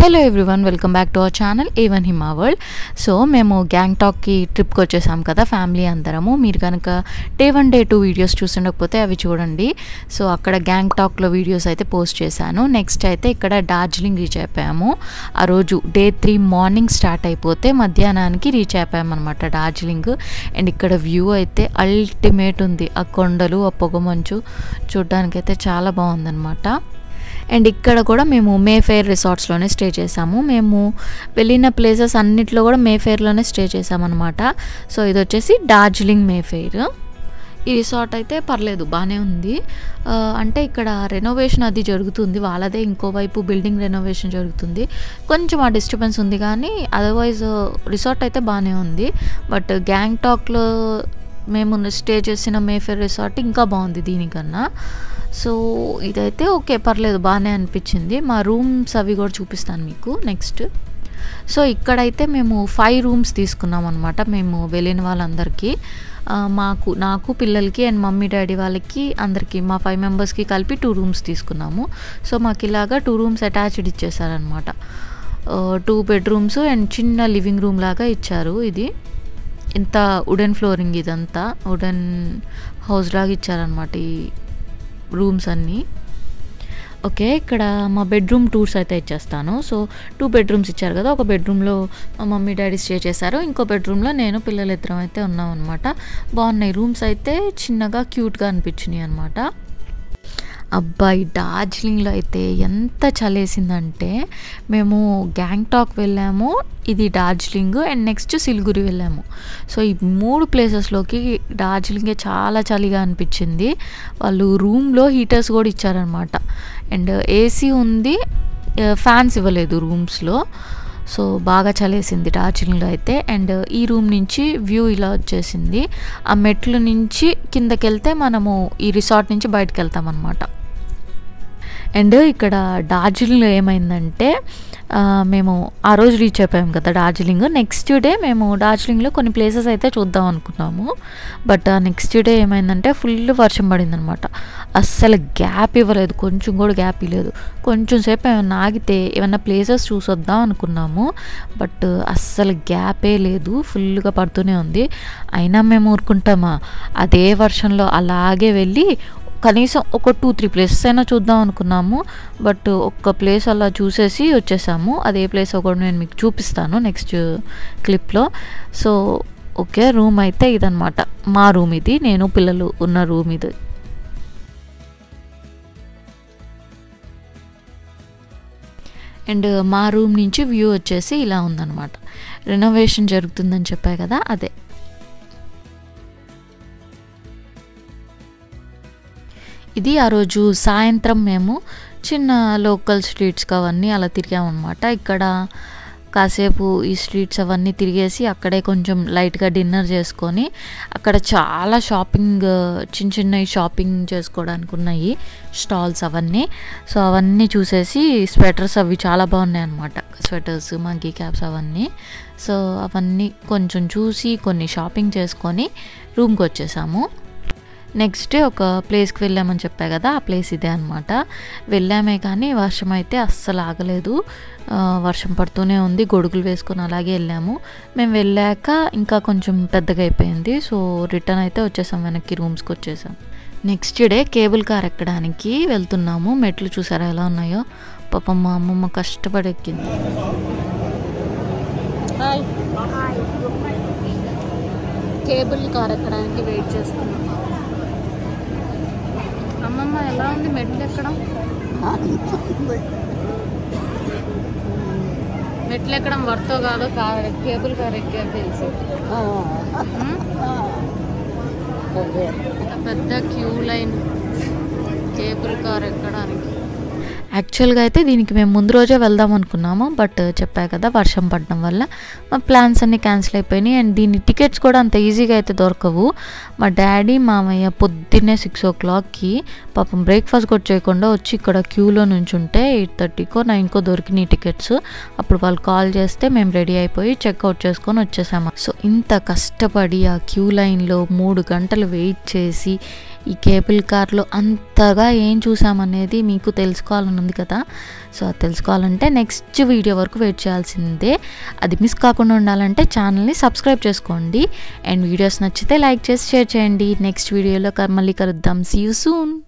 Hello everyone, welcome back to our channel A1 Hima World. So మేము గ్యాంగ్టాక్కి ట్రిప్కి వచ్చేసాం కదా ఫ్యామిలీ అందరము. మీరు కనుక డే 1 డే 2 వీడియోస్ చూస్తుండకపోతే అవి చూడండి. సో అక్కడ గ్యాంగ్టాక్లో వీడియోస్ అయితే పోస్ట్ చేశాను. నెక్స్ట్ అయితే ఇక్కడ డార్జిలింగ్ రీచ్ అయిపోయాము. ఆ రోజు డే 3 మార్నింగ్ స్టార్ట్ అయిపోతే మధ్యాహ్నానికి రీచ్ అయిపోయాము అనమాట డార్జిలింగ్. అండ్ ఇక్కడ వ్యూ అయితే అల్టిమేట్ ఉంది. ఆ కొండలు, ఆ పొగమంచు చూడడానికైతే చాలా బాగుందన్నమాట. అండ్ ఇక్కడ కూడా మేము మేఫెయిర్ రిసార్ట్స్లోనే స్టే చేసాము. మేము వెళ్ళిన ప్లేసెస్ అన్నిట్లో కూడా మేఫెయిర్లోనే స్టే చేసామన్నమాట. సో ఇది వచ్చేసి డార్జిలింగ్ మేఫెయిర్. ఈ రిసార్ట్ అయితే పర్లేదు, బాగానే ఉంది. అంటే ఇక్కడ రెనోవేషన్ అది జరుగుతుంది, వాళ్ళదే ఇంకోవైపు బిల్డింగ్ రెనోవేషన్ జరుగుతుంది. కొంచెం ఆ డిస్టర్బెన్స్ ఉంది, కానీ అదర్వైజ్ రిసార్ట్ అయితే బాగానే ఉంది. బట్ గ్యాంగ్టాక్లో మేము స్టే చేసిన మేఫెయిర్ రిసార్ట్ ఇంకా బాగుంది దీనికన్నా. సో ఇదైతే ఓకే, పర్లేదు, బాగానే అనిపించింది. మా రూమ్స్ అవి కూడా చూపిస్తాను మీకు నెక్స్ట్. సో ఇక్కడైతే మేము 5 రూమ్స్ తీసుకున్నాం అనమాట. మేము వెళ్ళిన వాళ్ళందరికీ, నాకు పిల్లలకి అండ్ మమ్మీ డాడీ వాళ్ళకి అందరికీ మా 5 మెంబర్స్కి కలిపి 2 రూమ్స్ తీసుకున్నాము. సో మాకు ఇలాగా 2 రూమ్స్ అటాచ్డ్ ఇచ్చేసారనమాట. 2 బెడ్రూమ్స్ అండ్ చిన్న లివింగ్ రూమ్ లాగా ఇచ్చారు. ఇది ఇంత వుడెన్ ఫ్లోరింగ్, ఇదంతా వుడెన్ హౌస్ లాగా ఇచ్చారనమాట ఈ రూమ్స్ అన్నీ. ఓకే, ఇక్కడ మా బెడ్రూమ్ టూర్స్ అయితే ఇచ్చేస్తాను. సో 2 బెడ్రూమ్స్ ఇచ్చారు కదా, ఒక బెడ్రూమ్లో మా మమ్మీ డాడీ స్టే చేశారు, ఇంకో బెడ్రూమ్లో నేను పిల్లలు ఇద్దరం అయితే ఉన్నాం అనమాట. బాగున్నాయి రూమ్స్ అయితే, చిన్నగా క్యూట్గా అనిపించినాయి అనమాట. అబ్బాయి డార్జిలింగ్లో అయితే ఎంత చలేసిందంటే, మేము గ్యాంగ్టాక్ వెళ్ళాము, ఇది డార్జిలింగ్, అండ్ నెక్స్ట్ సిలిగురి వెళ్ళాము. సో ఈ 3 ప్లేసెస్లోకి డార్జిలింగే చాలా చలిగా అనిపించింది. వాళ్ళు రూమ్లో హీటర్స్ కూడా ఇచ్చారనమాట. అండ్ ఏసీ ఉంది, ఫ్యాన్స్ ఇవ్వలేదు రూమ్స్లో. సో బాగా చలేసింది డార్జిలింగ్లో అయితే. అండ్ ఈ రూమ్ నుంచి వ్యూ ఇలా వచ్చేసింది. ఆ మెట్ల నుంచి కిందకి వెళ్తే మనము ఈ రిసార్ట్ నుంచి బయటకు వెళ్తాం అనమాట. అండ్ ఇక్కడ డార్జిలింగ్లో ఏమైందంటే, మేము ఆ రోజు రీచ్ అయిపోయాం కదా డార్జిలింగ్. నెక్స్ట్ డే మేము డార్జిలింగ్లో కొన్ని ప్లేసెస్ అయితే చూద్దాం అనుకున్నాము. బట్ నెక్స్ట్ డే ఏమైందంటే ఫుల్ వర్షం పడిందనమాట. అస్సలు గ్యాప్ ఇవ్వలేదు, కొంచెం కూడా గ్యాప్ ఇవ్వలేదు. కొంచెం సేపు ఏమన్నా ఆగితే ఏమన్నా ప్లేసెస్ చూసొద్దాం అనుకున్నాము, బట్ అస్సలు గ్యాపే లేదు, ఫుల్గా పడుతూనే ఉంది. అయినా మేము ఊరుకుంటామా, అదే వర్షంలో అలాగే వెళ్ళి కనీసం ఒక 2-3 ప్లేసెస్ అయినా చూద్దాం అనుకున్నాము. బట్ ఒక్క ప్లేస్ అలా చూసేసి వచ్చేసాము. అదే ప్లేస్ ఒకటి నేను మీకు చూపిస్తాను నెక్స్ట్ క్లిప్లో. సో ఓకే, రూమ్ అయితే ఇదనమాట, మా రూమ్ ఇది, నేను పిల్లలు ఉన్న రూమ్ ఇది. అండ్ మా రూమ్ నుంచి వ్యూ వచ్చేసి ఇలా ఉందన్నమాట. రెనోవేషన్ జరుగుతుందని చెప్పా కదా, అదే. ఇది ఆ రోజు సాయంత్రం మేము చిన్న లోకల్ స్ట్రీట్స్కి అవన్నీ అలా తిరిగామన్నమాట. ఇక్కడ కాసేపు ఈ స్ట్రీట్స్ అవన్నీ తిరిగేసి అక్కడే కొంచెం లైట్గా డిన్నర్ చేసుకొని, అక్కడ చాలా షాపింగ్, చిన్న చిన్న షాపింగ్ చేసుకోవడానికి ఉన్నాయి స్టాల్స్ అవన్నీ. సో అవన్నీ చూసేసి స్వెటర్స్ అవి చాలా బాగున్నాయి అన్నమాట, స్వెటర్స్, మంకీ క్యాప్స్ అవన్నీ. సో అవన్నీ కొంచెం చూసి కొన్ని షాపింగ్ చేసుకొని రూమ్కి వచ్చేసాము. నెక్స్ట్ డే ఒక ప్లేస్కి వెళ్ళామని చెప్పా కదా, ఆ ప్లేస్ ఇదే అనమాట. వెళ్ళామే కానీ వర్షం అయితే అస్సలు ఆగలేదు, వర్షం పడుతూనే ఉంది. గొడుగులు వేసుకొని అలాగే వెళ్ళాము. మేము వెళ్ళాక ఇంకా కొంచెం పెద్దగా అయిపోయింది. సో రిటర్న్ అయితే వచ్చేసాం, వెనక్కి రూమ్స్కి వచ్చేసాం. నెక్స్ట్ డే కేబుల్ కార్ ఎక్కడానికి వెళ్తున్నాము. మెట్లు చూసారా ఎలా ఉన్నాయో, పాపం మా అమ్మమ్మ కష్టపడి ఎక్కింది. కేబుల్ కార్ ఎక్కడానికి వెయిట్ చేస్తున్నాం. అమ్మమ్మ ఎలా ఉంది మెట్లు ఎక్కడం? మెట్లు ఎక్కడం వర్తో కాదు, కేబుల్ కార్ ఎక్కారు తెలుసు. పెద్ద క్యూ లైన్ కేబుల్ కార్ ఎక్కడానికి. యాక్చువల్గా అయితే దీనికి మేము ముందు రోజే వెళ్దాం అనుకున్నాము, బట్ చెప్పా కదా వర్షం పడడం వల్ల మా ప్లాన్స్ అన్నీ క్యాన్సిల్ అయిపోయినాయి. అండ్ దీని టికెట్స్ కూడా అంత ఈజీగా అయితే దొరకవు. మా డాడీ మామయ్య పొద్దున్నే 6 o'clockకి పాపం బ్రేక్ఫాస్ట్ కూడా చేయకుండా వచ్చి ఇక్కడ క్యూలో నుంచి ఉంటే 8:30కో 9కో దొరికినాయి టికెట్స్. అప్పుడు వాళ్ళు కాల్ చేస్తే మేము రెడీ అయిపోయి చెక్అవుట్ చేసుకొని వచ్చేసాము. సో ఇంత కష్టపడి ఆ క్యూ లైన్లో 3 గంటలు వెయిట్ చేసి ఈ కేబుల్ కార్లో అంతగా ఏం చూసామనేది మీకు తెలుసుకోవాలని ఉంది కదా. సో అది తెలుసుకోవాలంటే నెక్స్ట్ వీడియో వరకు వెయిట్ చేయాల్సిందే. అది మిస్ కాకుండా ఉండాలంటే ఛానల్ని సబ్స్క్రైబ్ చేసుకోండి. అండ్ వీడియోస్ నచ్చితే లైక్ చేసి షేర్ చేయండి. నెక్స్ట్ వీడియోలో మళ్ళీ కలుద్దాం. See you soon.